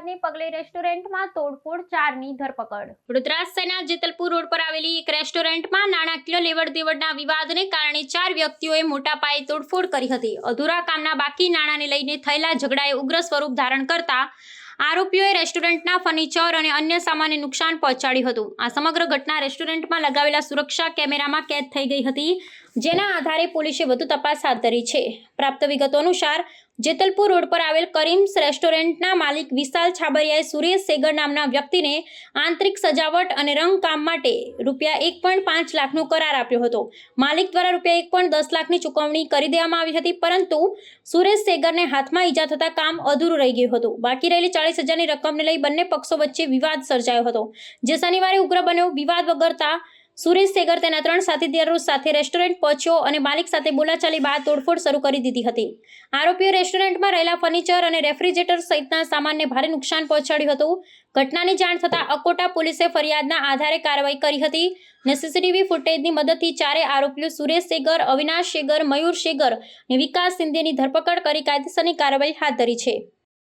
વિવાદને પગલે રેસ્ટોરન્ટમાં તોડફોડ, 4ની ધરપકડ। વડોદરા શહેરના જેતલપુર રોડ પર આવેલી એક રેસ્ટોરન્ટમાં નાણાકીય લેવડ-દેવડના વિવાદને કારણે 4 વ્યક્તિઓએ મોટા પાયે તોડફોડ કરી હતી। અધૂરા કામના બાકી નાણાંને લઈને થયેલા ઝઘડાએ ઉગ્ર સ્વરૂપ ધારણ કરતા આરોપીઓએ રેસ્ટોરન્ટના ફર્નિચર અને અન્ય સામાનને નુકસાન પહોંચાડ્યું હતું। આ સમગ્ર ઘટના રેસ્ટોરન્ટમાં લગાવેલા સુરક્ષા કેમેરામાં કેદ થઈ ગઈ હતી, જેના આધારે પોલીસે વધુ તપાસ હાથ ધરી છે। પ્રાપ્ત વિગતો અનુસાર જેતલપુર રોડ પર આવેલ કરીમ્સ રેસ્ટોરન્ટના માલિક વિશાલ છાબરિયાએ સુરેશ સેગર નામના વ્યક્તિને આંતરિક સજાવટ અને રંગકામ માટે ₹1.5 લાખનો કરાર આપ્યો હતો। માલિક દ્વારા ₹1.10 લાખની ચૂકવણી કરી દેવામાં આવી હતી, પરંતુ સુરેશ સેગરને હાથમાં ઈજા થતા કામ અધૂરું રહી ગયું હતું। બાકી રહેલી 40,000ની રકમને લઈ બંને પક્ષો વચ્ચે વિવાદ સર્જાયો હતો, જે શનિવારે ઉગ્ર બન્યો। વિવાદ વગરતા સુરેશ સેગર તેના 3 સાથીદારો સાથે રેસ્ટોરન્ટ પહોંચ્યો અને માલિક સાથે બોલાચાલી બાદ તોડફોડ શરૂ કરી દીધી હતી। આરોપીઓ રેસ્ટોરન્ટમાં રહેલા ફર્નિચર અને રેફ્રિજરેટર સહિતના સામાનને ભારે નુકસાન પહોંચાડ્યું હતું। ઘટનાની જાણ થતાં અકોટા પોલીસે ફરિયાદના આધારે કાર્યવાહી કરી હતી અને સીસીટીવી ફૂટેજની મદદથી 4 આરોપીઓ સુરેશ સેગર, અવિનાશ સેગર, મયુર સેગર અને વિકાસ શિંદેની ધરપકડ કરી કાયદેસરની કાર્યવાહી હાથ ધરી છે।